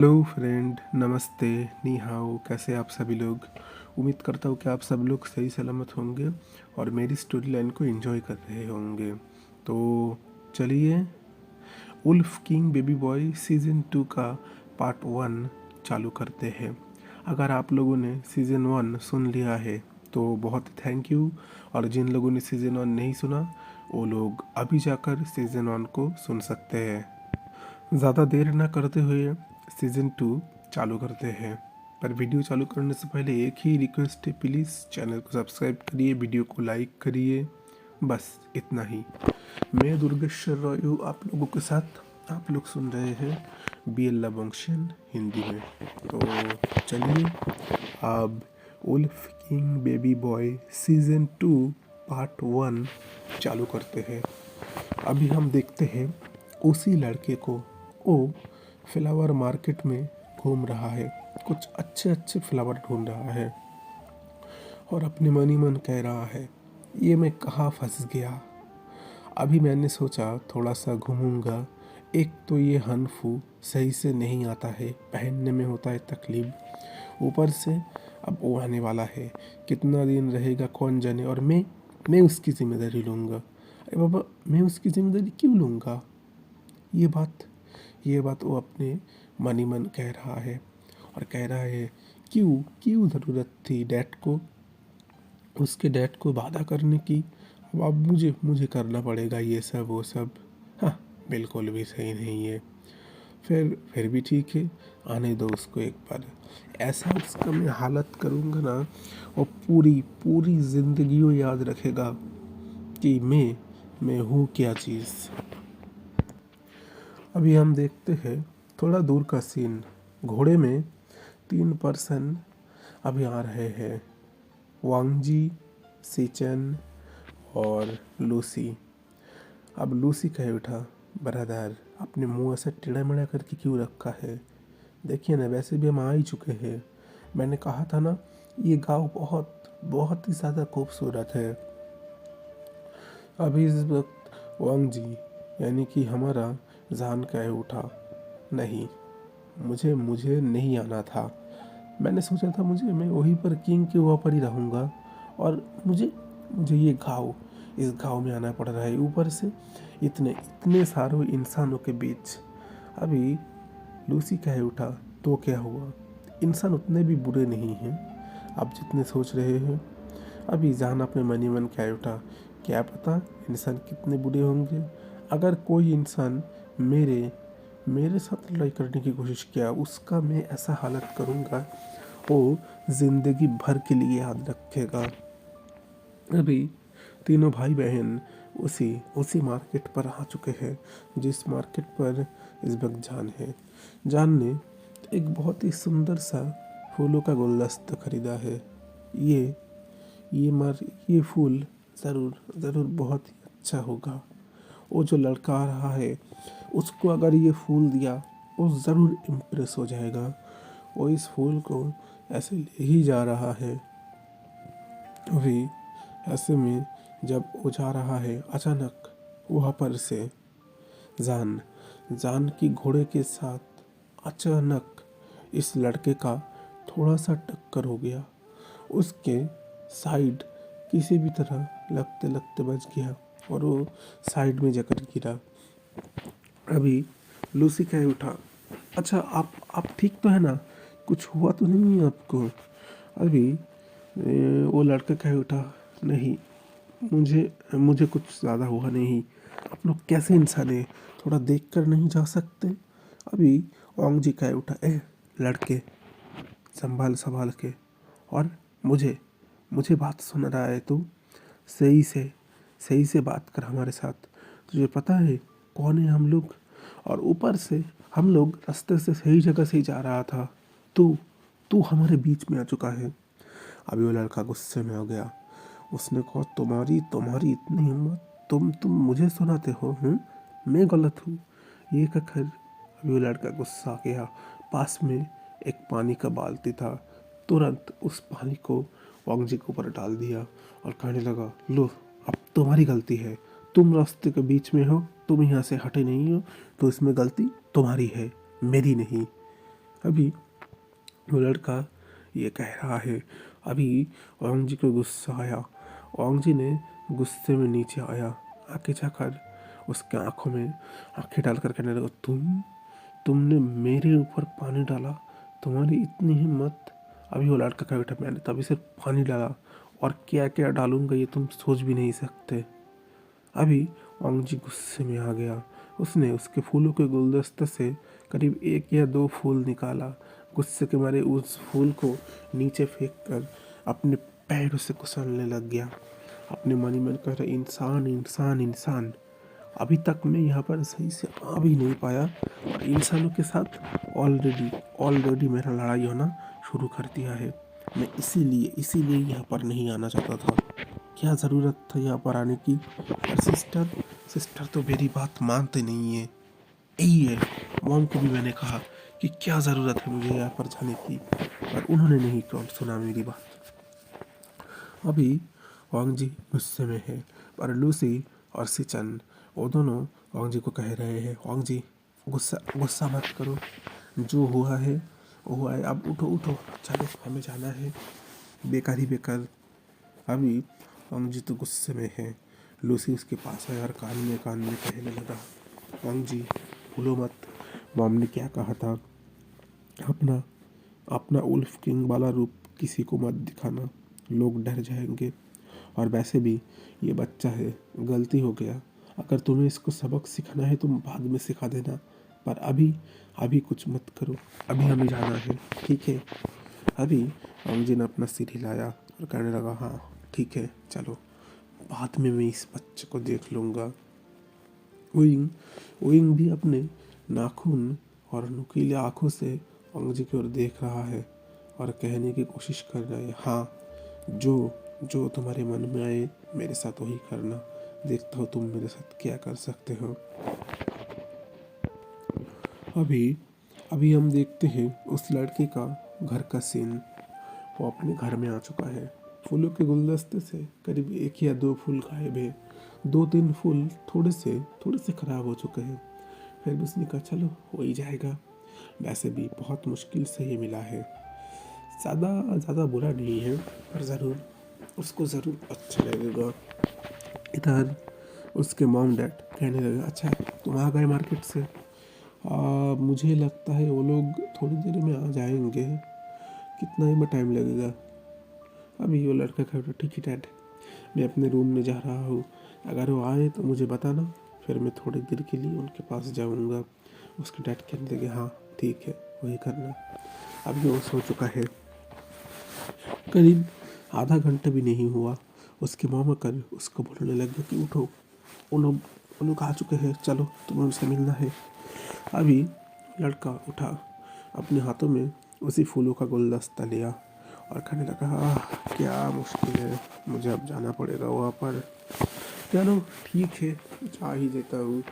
Hello friend, नमस्ते, नी हाओ। कैसे आप सभी लोग? उम्मीद करता हूँ कि आप सब लोग सही सलामत होंगे और मेरी स्टोरी लाइन को एंजॉय कर रहे होंगे। तो चलिए wolf king baby boy season 2 का पार्ट 1 चालू करते हैं। अगर आप लोगों ने सीज़न 1 सुन लिया है तो बहुत थैंक यू, और जिन लोगों ने सीज़न 1 नहीं सुना वो लोग अभी जाकर सीज़न 1 को सुन सकते हैं। ज़्यादा देर ना करते हुए सीज़न 2 चालू करते हैं। पर वीडियो चालू करने से पहले एक ही रिक्वेस्ट है, प्लीज़ चैनल को सब्सक्राइब करिए, वीडियो को लाइक करिए, बस इतना ही। मैं दुर्गेश्वर रॉय हूँ आप लोगों के साथ। आप लोग सुन रहे हैं BL लवंशियन हिंदी में। तो चलिए अब wolf king baby boy season 2 part 1 चालू करते हैं। अभी हम देखते हैं उसी लड़के को, वो फ्लावर मार्केट में घूम रहा है, कुछ अच्छे अच्छे फ्लावर ढूंढ रहा है और अपने मन ही मन कह रहा है, ये मैं कहाँ फंस गया। अभी मैंने सोचा थोड़ा सा घूमूंगा। एक तो ये हनफू सही से नहीं आता है, पहनने में होता है तकलीफ, ऊपर से अब वो आने वाला है, कितना दिन रहेगा कौन जाने, और मैं उसकी जिम्मेदारी लूँगा। अरे बाबा, मैं उसकी जिम्मेदारी क्यों लूँगा? ये बात ये बात वो अपने मन ही मन कह रहा है और कह रहा है, क्यों क्यों ज़रूरत थी डैड को, उसके डैड को बाधा करने की। अब मुझे मुझे करना पड़ेगा ये सब वो सब। हाँ, बिल्कुल भी सही नहीं है। फिर भी ठीक है, आने दो उसको एक बार। ऐसा उसका मैं हालत करूँगा ना, वो पूरी पूरी ज़िंदगी वो याद रखेगा कि मैं हूँ क्या चीज़। अभी हम देखते हैं थोड़ा दूर का सीन। घोड़े में 3 पर्सन अभी आ रहे हैं, वांगजी, सीचन और लूसी। अब लूसी कहे उठा, ब्रदर अपने मुंह ऐसा टेढ़ा मेढ़ा करके क्यों रखा है? देखिए ना, वैसे भी हम आ ही चुके हैं। मैंने कहा था ना, ये गांव बहुत बहुत ही ज़्यादा खूबसूरत है। अभी इस वक्त वांगजी यानी कि हमारा जान कहे उठा, नहीं, मुझे मुझे नहीं आना था। मैंने सोचा था मैं वहीं पर किंग के वहाँ पर ही रहूँगा, और मुझे मुझे ये इस गांव में आना पड़ रहा है, ऊपर से इतने इतने सारे इंसानों के बीच। अभी लूसी कहे उठा, तो क्या हुआ? इंसान उतने भी बुरे नहीं हैं आप जितने सोच रहे हैं। अभी जान अपने मन ही मन कहे उठा, क्या पता इंसान कितने बुरे होंगे। अगर कोई इंसान मेरे मेरे साथ लड़ाई करने की कोशिश किया, उसका मैं ऐसा हालत करूँगा वो जिंदगी भर के लिए याद रखेगा। अभी तीनों भाई बहन उसी उसी मार्केट पर आ चुके हैं जिस मार्केट पर इस वक्त जान है। जान ने एक बहुत ही सुंदर सा फूलों का गुलदस्ता खरीदा है। ये ये मार ये फूल ज़रूर ज़रूर बहुत ही अच्छा होगा। वो जो लड़का आ रहा है उसको अगर ये फूल दिया, वो ज़रूर इम्प्रेस हो जाएगा। वो इस फूल को ऐसे ले ही जा रहा है। अभी ऐसे में जब वो जा रहा है, अचानक वहाँ पर से जान जान की घोड़े के साथ अचानक इस लड़के का थोड़ा सा टक्कर हो गया। उसके साइड किसी भी तरह लगते लगते बच गया और वो साइड में जाकर गिरा। अभी लूसी कह उठा, अच्छा आप ठीक तो है ना? कुछ हुआ तो नहीं है आपको? अभी वो लड़का कह उठा, नहीं, मुझे मुझे कुछ ज़्यादा हुआ नहीं। आप लोग कैसे इंसान हैं, थोड़ा देख कर नहीं जा सकते? अभी ओंग जी कह उठा, लड़के, संभाल संभाल के, और मुझे मुझे बात सुन रहा है तू? सही से सही से बात कर हमारे साथ। तुझे पता है कौन है हम लोग? और ऊपर से हम लोग रास्ते से सही जगह से ही जा रहा था, तू तू हमारे बीच में आ चुका है। अभी वो लड़का गुस्से में हो गया। उसने कहा, तुम्हारी तुम्हारी इतनी हिम्मत, तुम मुझे सुनाते हो? मैं गलत हूँ? ये कहकर अभी वो लड़का गुस्सा आ गया। पास में एक पानी का बाल्टी था, तुरंत उस पानी को वांग जी के ऊपर डाल दिया और कहने लगा, लो, अब तुम्हारी गलती है, तुम रास्ते के बीच में हो, तुम यहाँ से हटे नहीं हो, तो इसमें गलती तुम्हारी है, मेरी नहीं। अभी वो लड़का ये कह रहा है। अभी औरंग जी को गुस्सा आया। औरंग जी ने गुस्से में नीचे आया, आके जाकर उसके आंखों में आंखें डालकर कहने लगा, तुमने मेरे ऊपर पानी डाला, तुम्हारी इतनी हिम्मत। अभी वो लड़का कह बैठा, मैंने तभी सिर्फ पानी डाला और क्या क्या डालूंगा ये तुम सोच भी नहीं सकते। अभी औरंग जी गुस्से में आ गया। उसने उसके फूलों के गुलदस्ते से करीब 1 या 2 फूल निकाला। गुस्से के मारे उस फूल को नीचे फेंक कर अपने पैरों से कुचलने लग गया। अपने मन ही मन कह रहा, इंसान इंसान इंसान। अभी तक मैं यहाँ पर सही से आ भी नहीं पाया और इंसानों के साथ ऑलरेडी मेरा लड़ाई होना शुरू कर दिया है। मैं इसीलिए यहाँ पर नहीं आना चाहता था। क्या ज़रूरत था यहाँ पर आने की? और सिस्टर तो मेरी बात मानते नहीं है। यही है, मॉम को भी मैंने कहा कि क्या ज़रूरत है मुझे यहाँ पर जाने की, पर उन्होंने नहीं कौन सुना मेरी बात। अभी वांग जी गुस्से में है, पर लूसी और सिचन वो दोनों वांग जी को कह रहे हैं, वांग जी गुस्सा मत करो, जो हुआ है वो हुआ है, अब उठो उठो, चलो हमें जाना है, बेकार ही बेकार। अभी वांग जी तो गुस्से में है। लूसी उसके पास आया और कान में कहने लगा, वांग जी भूलो मत, मॉम ने क्या कहा था, अपना अपना उल्फ किंग वाला रूप किसी को मत दिखाना, लोग डर जाएंगे। और वैसे भी ये बच्चा है, गलती हो गया, अगर तुम्हें इसको सबक सिखाना है तुम बाद में सिखा देना, पर अभी कुछ मत करो, अभी हमें जाना है, ठीक है। अभी अंजी ने अपना सिर हिलाया और कहने लगा, हाँ ठीक है चलो, बाद में मैं इस बच्चे को देख लूँगा। ओइंग ओइंग भी अपने नाखून और नुकीले आंखों से अंग्रेजी की ओर देख रहा है और कहने की कोशिश कर रहा है, हाँ जो जो तुम्हारे मन में आए मेरे साथ वही करना, देखता हो तुम मेरे साथ क्या कर सकते हो। अभी अभी हम देखते हैं उस लड़के का घर का सीन। वो अपने घर में आ चुका है। फूलों के गुलदस्ते से करीब 1 या 2 फूल गायब है। 2-3 फूल थोड़े से खराब हो चुके हैं। फिर भी उसने कहा चलो हो ही जाएगा, वैसे भी बहुत मुश्किल से ही मिला है, ज़्यादा बुरा नहीं है, पर उसको ज़रूर अच्छा लगेगा। इधर उसके मॉम डैड कहने लगे, अच्छा तुम आ गए मार्केट से, मुझे लगता है वो लोग थोड़ी देर में आ जाएंगे, कितना ही टाइम लगेगा। अभी वो लड़का कह रहा, ठीक है डैड, मैं अपने रूम में जा रहा हूँ, अगर वो आए तो मुझे बताना, फिर मैं थोड़ी देर के लिए उनके पास जाऊँगा। उसके डैड कहने लगे, हाँ ठीक है वही करना। अभी वो सो चुका है। करीब आधा घंटा भी नहीं हुआ, उसके मामा कर उसको बोलने लगे कि उठो, वो लोग आ चुके हैं, चलो तुम्हें उनसे मिलना है। अभी लड़का उठा, अपने हाथों में उसी फूलों का गुलदस्ता लिया और कहने लगा, क्या मुश्किल है, मुझे अब जाना पड़ेगा वहाँ पर, चलो ठीक है जा ही देता हूँ।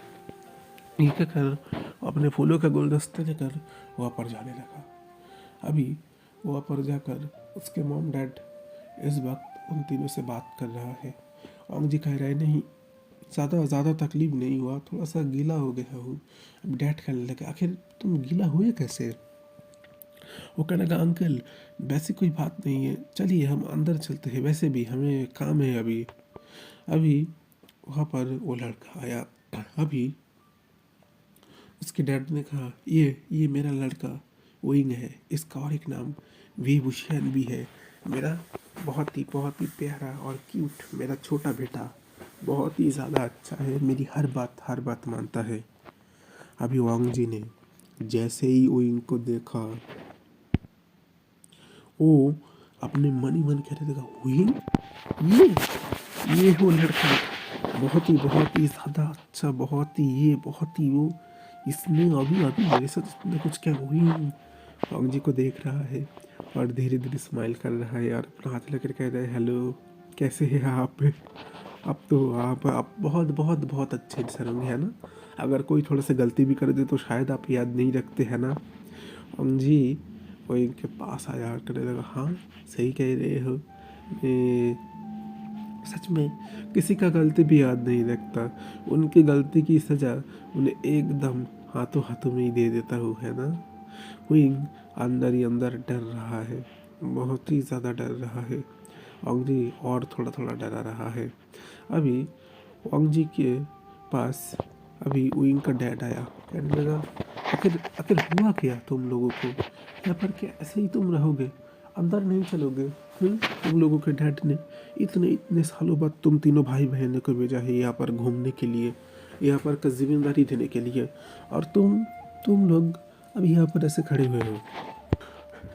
ये कहकर अपने फूलों का गुलदस्ता लेकर वहाँ पर जाने लगा। अभी वहाँ पर जाकर उसके मॉम डैड इस वक्त उन तीनों से बात कर रहा है। ओंग जी कह रहे, नहीं ज़्यादा तकलीफ नहीं हुआ, थोड़ा सा गीला हो गया हूँ। अब डैड कहने लगे, आखिर तुम गीला हुए कैसे? वो कहने लगा, अंकल वैसी कोई बात नहीं है, चलिए हम अंदर चलते हैं, वैसे भी हमें काम है अभी। अभी वहाँ पर वो लड़का आया। अभी उसके डैड ने कहा, ये मेरा लड़का ओइंग है, इसका और एक नाम वी बुशियन भी है, मेरा बहुत ही प्यारा और क्यूट मेरा छोटा बेटा, बहुत ही ज़्यादा अच्छा है, मेरी हर बात मानता है। अभी वांग जी ने जैसे ही ओइंग को देखा, वो अपने मन ही मन कहने लगा, ओइंग ये वो लड़का, बहुत ही ज़्यादा अच्छा, बहुत ही वो, इसने अभी अभी मेरे साथ इतना कुछ क्या हुई। वांग जी को देख रहा है और धीरे धीरे स्माइल कर रहा है और अपना हाथ लेकर कह रहा है, हेलो कैसे हैं आप? अब तो आप बहुत अच्छे इंसान होंगे, है ना? अगर कोई थोड़ा सा गलती भी कर दे तो शायद आप याद नहीं रखते, है ना? वांग जी वो इनके पास आया और कहने लगा, हाँ सही कह रहे हो, मैं सच में किसी का गलती भी याद नहीं रखता, उनकी गलती की सज़ा उन्हें एकदम हाथों हाथों में ही दे देता हूँ, है ना? विंग अंदर ही अंदर डर रहा है, बहुत ही ज़्यादा डर रहा है। वांग जी और थोड़ा थोड़ा डरा रहा है। अभी वांग जी के पास अभी विंग का डैड आया, कहने लगा आखिर आखिर हुआ क्या तुम लोगों को, यहाँ पर क्या ऐसे ही तुम रहोगे, अंदर नहीं चलोगे? तुम लोगों के डैड ने इतने इतने सालों बाद तुम तीनों भाई बहनों को भेजा है यहाँ पर घूमने के लिए, यहाँ पर का जिम्मेदारी देने के लिए, और तुम लोग अभी यहाँ पर ऐसे खड़े हुए हो।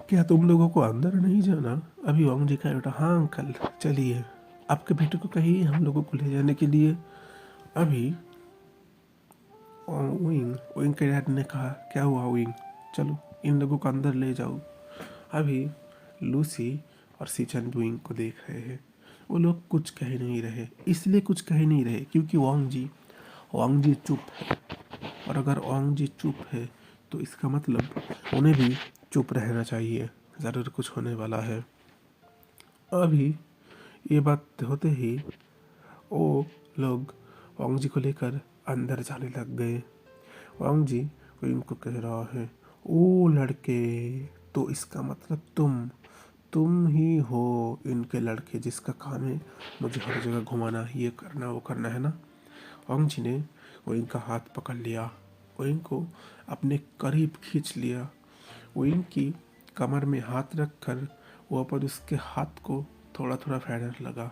क्या तुम लोगों को अंदर नहीं जाना? अभी वांग जी का बेटा, हाँ अंकल चलिए, आपके बेटे को कहिए हम लोगों को ले जाने के लिए। अभी विंग विंग के डैड ने कहा, क्या हुआ विंग, चलो इन लोगों को अंदर ले जाओ। अभी लूसी और सीचन विंग को देख रहे हैं। वो लोग कुछ कह नहीं रहे, इसलिए कुछ कह नहीं रहे क्योंकि वांग जी चुप है, और अगर वांग जी चुप है तो इसका मतलब उन्हें भी चुप रहना चाहिए, ज़रूर कुछ होने वाला है। अभी ये बात होते ही वो लोग वांग जी को लेकर अंदर जाने लग गए। वांग जी इनको कह रहा है, ओ लड़के, तो इसका मतलब तुम ही हो इनके लड़के जिसका काम है मुझे हर जगह घुमाना, ये करना वो करना, है ना? वांग जी ने वो इनका हाथ पकड़ लिया, वो इनको अपने करीब खींच लिया, वो इनकी कमर में हाथ रखकर वो पर उसके हाथ को थोड़ा थोड़ा फैलने लगा,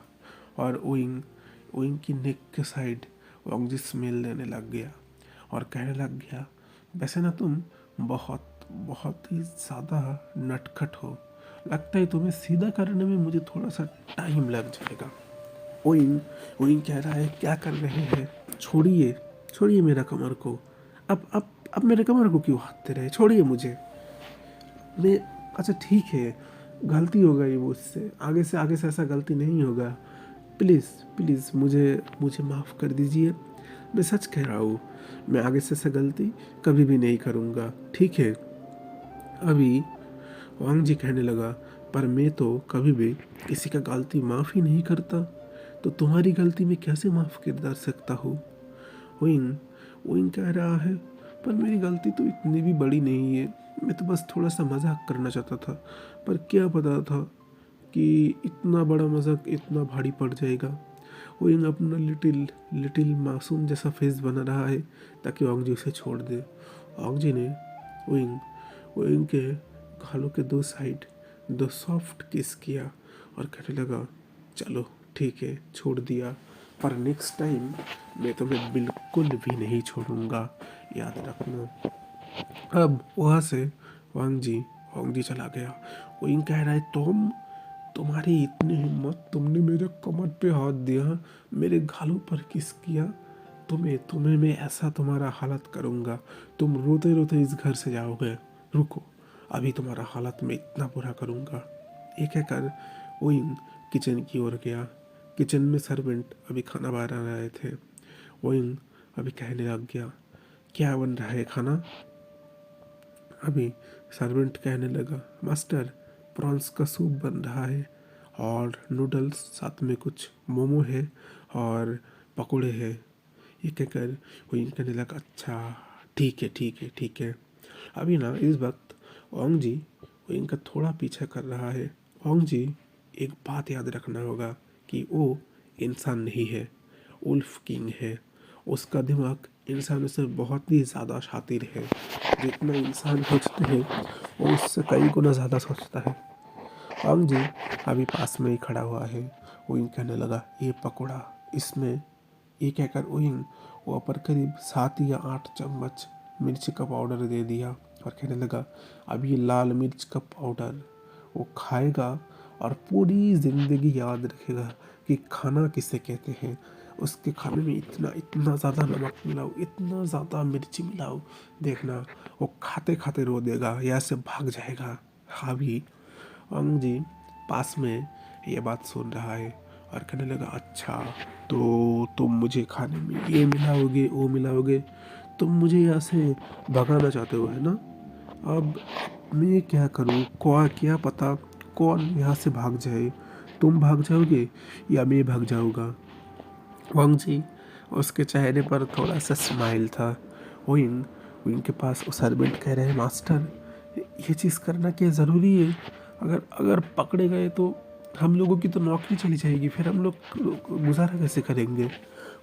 और विंग की नेक के साइड वांग जी स्मेल देने लग गया और कहने लग गया, वैसे ना तुम बहुत बहुत ही ज़्यादा नटखट हो, लगता है तुम्हें सीधा करने में मुझे थोड़ा सा टाइम लग जाएगा। विंग कह रहा है, क्या कर रहे हैं, छोड़िए छोड़िए मेरा कमर को, अब मेरे कमर को क्यों हाथ दे रहे हैं, छोड़िए मुझे। मैं अच्छा ठीक है, गलती हो गई मुझसे, आगे से ऐसा गलती नहीं होगा, प्लीज़ प्लीज़ मुझे माफ़ कर दीजिए, मैं सच कह रहा हूँ, मैं आगे से ऐसा गलती कभी भी नहीं करूँगा, ठीक है? अभी वांग जी कहने लगा, पर मैं तो कभी भी किसी का गलती माफ़ ही नहीं करता, तो तुम्हारी गलती मैं कैसे माफ़ कर सकता हूँ? विंग विंग कह रहा है, पर मेरी गलती तो इतनी भी बड़ी नहीं है, मैं तो बस थोड़ा सा मजाक करना चाहता था, पर क्या पता था कि इतना बड़ा मजाक इतना भारी पड़ जाएगा। विंग अपना लिटिल मासूम जैसा फेस बना रहा है ताकि वांग जी उसे छोड़ दे। वांग जी ने विंग के गालों के दो साइड दो सॉफ्ट किस किया और कहने लगा, चलो ठीक है छोड़ दिया, पर नेक्स्ट टाइम मैं तुम्हें बिल्कुल भी नहीं छोड़ूंगा, याद रखना। अब वहाँ से वांग जी चला गया। विंग कह रहा है, तुम्हारी इतनी हिम्मत, तुमने मेरे कमर पे हाथ दिया, मेरे गालों पर किस किया, तुम्हें मैं ऐसा तुम्हारा हालत करूँगा, तुम रोते रोते इस घर से जाओगे, रुको अभी तुम्हारा हालत मैं इतना बुरा करूँगा। ये कहकर विंग किचन की ओर गया। किचन में सर्वेंट अभी खाना बना रहे थे। विंग अभी कहने लग गया, क्या बन रहा है खाना? अभी सर्वेंट कहने लगा, मास्टर प्रॉन्स का सूप बन रहा है और नूडल्स, साथ में कुछ मोमो है और पकोड़े हैं। ये कहकर वो कहने लगा, अच्छा ठीक है। अभी ना इस वक्त वांग जी वो इनका थोड़ा पीछा कर रहा है। वांग जी एक बात याद रखना होगा कि वो इंसान नहीं है, उल्फ किंग है। उसका दिमाग इंसानों से बहुत ही ज़्यादा शातिर है, जितना इंसान सोचते हैं वो उससे कई गुना ज़्यादा सोचता है। वांग जी अभी पास में ही खड़ा हुआ है। विंग कहने लगा, ये पकौड़ा इसमें, ये कहकर विंग वो पर करीब 7 या 8 चम्मच मिर्च का पाउडर दे दिया और कहने लगा, अब ये लाल मिर्च का पाउडर वो खाएगा और पूरी ज़िंदगी याद रखेगा कि खाना किसे कहते हैं। उसके खाने में इतना ज़्यादा नमक मिलाओ, इतना ज़्यादा मिर्ची मिलाओ, देखना वो खाते खाते रो देगा या से भाग जाएगा। हाँ भी वांग जी पास में ये बात सुन रहा है और कहने लगा, अच्छा तो तुम मुझे खाने में ये मिलाओगे वो मिलाओगे, तुम मुझे यहाँ से भगाना चाहते हो, है ना? अब मैं क्या करूँ, क्या पता कौन यहाँ से भाग जाए, तुम भाग जाओगे या मैं भाग जाऊँगा? वांग जी उसके चेहरे पर थोड़ा सा स्माइल था। विंग के पास वो सर्वेंट कह रहे हैं, मास्टर ये चीज़ करना क्या ज़रूरी है? अगर अगर पकड़े गए तो हम लोगों की तो नौकरी चली जाएगी, फिर हम लोग गुजारा कैसे करेंगे?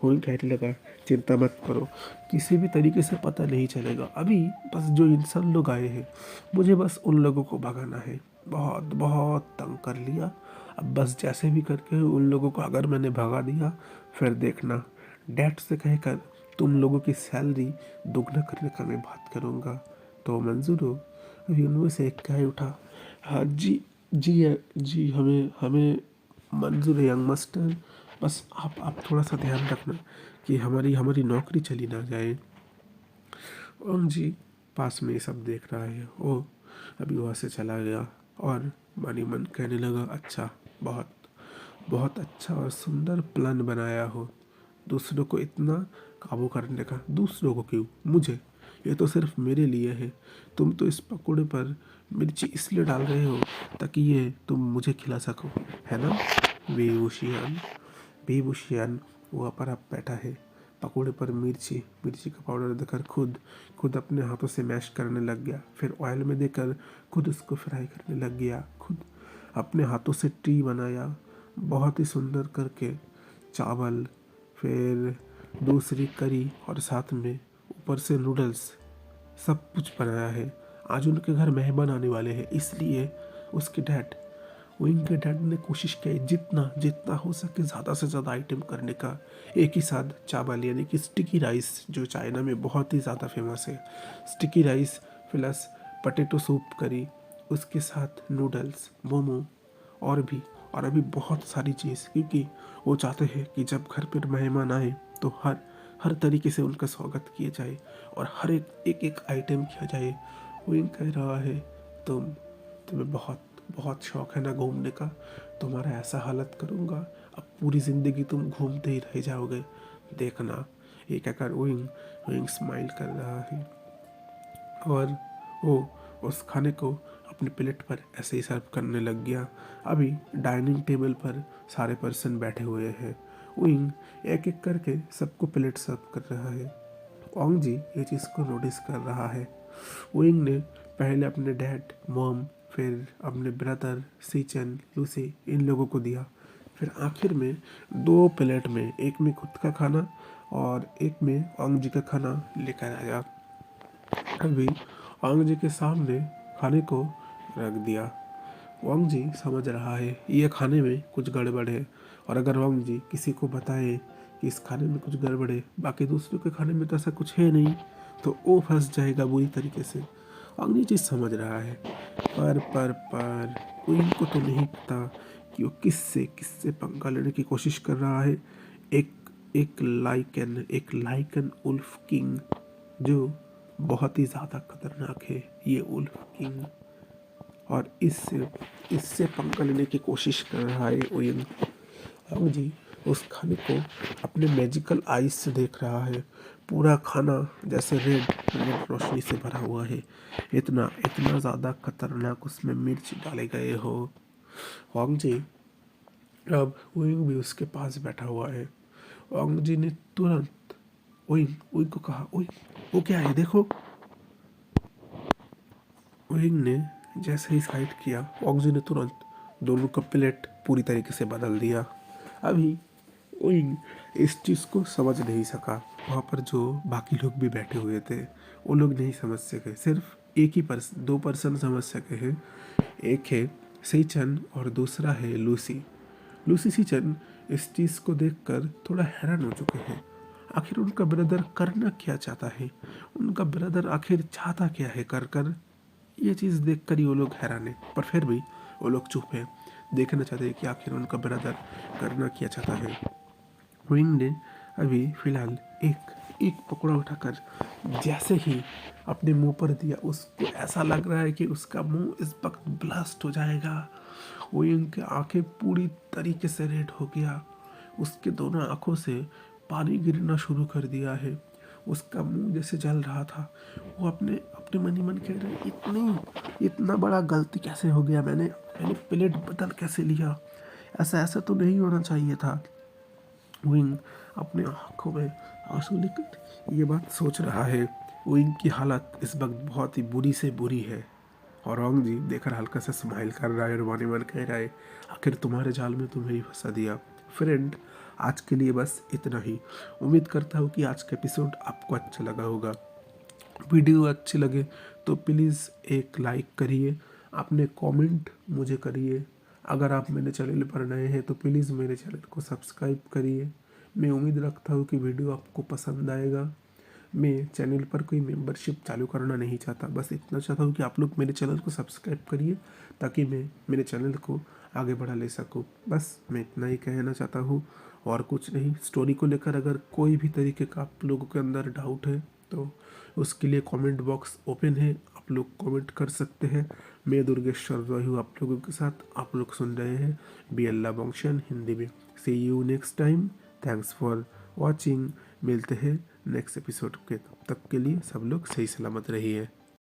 वही कहने लगा, चिंता मत करो, किसी भी तरीके से पता नहीं चलेगा। अभी बस जो इंसान लोग आए हैं, मुझे बस उन लोगों को भगाना है। बहुत बहुत तंग कर लिया, अब बस जैसे भी करके उन लोगों को अगर मैंने भगा दिया, फिर देखना डैड से कहकर तुम लोगों की सैलरी दोगुना करने का मैं बात करूँगा। तो मंजूर हो? अभी उनमें से एक कह उठा, हाँ जी, जी हमें हमें मंजूर है यंग मास्टर, बस आप थोड़ा सा ध्यान रखना कि हमारी हमारी नौकरी चली ना जाए। ओम जी पास में ये सब देख रहा है, वो अभी वहाँ से चला गया और मन ही मन कहने लगा, अच्छा, बहुत बहुत अच्छा और सुंदर प्लान बनाया हो दूसरों को इतना काबू करने का। दूसरों को क्यों, मुझे, ये तो सिर्फ मेरे लिए है। तुम तो इस पकौड़े पर मिर्ची इसलिए डाल रहे हो ताकि ये तुम मुझे खिला सको, है ना? बेहोशियान बेहोशियान वहाँ पर अब बैठा है, पकौड़े पर मिर्ची मिर्ची का पाउडर देकर खुद खुद अपने हाथों से मैश करने लग गया, फिर ऑयल में देकर खुद उसको फ्राई करने लग गया, खुद अपने हाथों से टी बनाया बहुत ही सुंदर करके, चावल, फिर दूसरी करी और साथ में ऊपर से नूडल्स, सब कुछ बनाया है। आज उनके घर मेहमान आने वाले हैं, इसलिए उसके डैड, विंग के डैड ने कोशिश की जितना जितना हो सके ज़्यादा से ज़्यादा आइटम करने का एक ही साथ। चावल यानी कि स्टिकी राइस, जो चाइना में बहुत ही ज़्यादा फेमस है, sticky rice plus potato soup करी, उसके साथ नूडल्स, मोमो और अभी बहुत सारी चीज़, क्योंकि वो चाहते हैं कि जब घर पर मेहमान आए तो हर हर तरीके से उनका स्वागत किया जाए और हर एक आइटम किया जाए। विंग कह रहा है, तुम्हें बहुत बहुत शौक है ना घूमने का, तुम्हारा ऐसा हालत करूँगा अब पूरी ज़िंदगी तुम घूमते ही रह जाओगे, देखना। ये कहकर विंग विंग स्माइल कर रहा है और वो उस खाने को अपने प्लेट पर ऐसे ही सर्व करने लग गया। अभी डाइनिंग टेबल पर सारे पर्सन बैठे हुए हैं, विंग एक एक करके सबको प्लेट सर्व कर रहा है। ओंग जी ये चीज़ को नोटिस कर रहा है। विंग ने पहले अपने डैड, मॉम, फिर अपने ब्रदर सीचन, लूसी, इन लोगों को दिया, फिर आखिर में 2 प्लेट में, एक में खुद का खाना और एक में ओंग जी का खाना लेकर आया। अभी ओंग जी के सामने खाने को रख दिया। ओंग जी समझ रहा है ये खाने में कुछ गड़बड़ है, और अगर ओंग जी किसी को बताए कि इस खाने में कुछ गड़बड़ है, बाकी दूसरों के खाने में तो ऐसा कुछ है नहीं, तो वो फंस जाएगा बुरी तरीके से। ओंग ये चीज़ समझ रहा है, पर कोई इनको तो नहीं पता कि वो किससे किससे पंगा लेने की कोशिश कर रहा है। एक एक लाइकन उल्फ किंग, जो बहुत ही ज़्यादा खतरनाक है ये उल्फ किंग, और इससे इससे पंगा लेने की कोशिश कर रहा है ओयन। अब जी उस खाने को अपने मैजिकल आईज से देख रहा है, पूरा खाना जैसे रेड रेड रोशनी से भरा हुआ है, इतना इतना ज़्यादा खतरनाक उसमें मिर्च डाले गए हो। वांग जी अब विंग भी उसके पास बैठा हुआ है। वांग जी ने तुरंत विंग विंग को कहा, विंग वो क्या है देखो। विंग ने जैसे ही साइड किया, वांग जी ने तुरंत दोनों का प्लेट पूरी तरीके से बदल दिया। अभी विंग इस चीज़ को समझ नहीं सका, वहाँ पर जो बाकी लोग भी बैठे हुए थे वो लोग नहीं समझ सके, सिर्फ एक ही पर्सन, 2 पर्सन समझ सके हैं। एक है सीचन और दूसरा है लूसी। लूसी सीचन इस चीज़ को देखकर थोड़ा हैरान हो चुके हैं, आखिर उनका ब्रदर करना क्या चाहता है, उनका ब्रदर आखिर चाहता क्या है कर कर। ये चीज़ देखकर ही वो लोग हैरान है, पर फिर भी वो लोग चुप है, देखना चाहते हैं कि आखिर उनका ब्रदर करना क्या चाहता है। विंग ने अभी फिलहाल एक एक पकौड़ा उठाकर जैसे ही अपने मुंह पर दिया, उसको ऐसा लग रहा है कि उसका मुंह इस वक्त ब्लास्ट हो जाएगा। विंग की आंखें पूरी तरीके से रेड हो गया, उसके दोनों आंखों से पानी गिरना शुरू कर दिया है, उसका मुंह जैसे जल रहा था। वो अपने अपने मन ही मन कह रहे, इतना बड़ा गलती कैसे हो गया, मैंने मैंने प्लेट बदल कैसे लिया, ऐसा ऐसा तो नहीं होना चाहिए था। विंग अपने आंखों में आंसू लेकर ये बात सोच रहा है। विंग की हालत इस वक्त बहुत ही बुरी से बुरी है और ओंग जी देखकर हल्का सा स्माइल कर रहा है और मन ही मन कह रहा है, आखिर तुम्हारे जाल में तुम्हें ही फंसा दिया। फ्रेंड, आज के लिए बस इतना ही। उम्मीद करता हूँ कि आज का एपिसोड आपको अच्छा लगा होगा। वीडियो अच्छी लगे तो प्लीज़ एक लाइक करिए, अपने कमेंट मुझे करिए। अगर आप मेरे चैनल पर नए हैं तो प्लीज़ मेरे चैनल को सब्सक्राइब करिए। मैं उम्मीद रखता हूँ कि वीडियो आपको पसंद आएगा। मैं चैनल पर कोई मेंबरशिप चालू करना नहीं चाहता, बस इतना चाहता हूँ कि आप लोग मेरे चैनल को सब्सक्राइब करिए ताकि मैं मेरे चैनल को आगे बढ़ा ले सकूँ। बस मैं इतना ही कहना चाहता हूँ और कुछ नहीं। स्टोरी को लेकर अगर कोई भी तरीके का आप लोगों के अंदर डाउट है तो उसके लिए कमेंट बॉक्स ओपन है, आप लोग कमेंट कर सकते हैं। मैं दुर्गेश्वर रॉय हूँ आप लोगों के साथ। आप लोग सुन रहे हैं बी अल्लाह बंक्शन हिंदी में। See you next time. Thanks for watching. मिलते हैं नेक्स्ट एपिसोड के, तब तक के लिए सब लोग सही सलामत रहिए।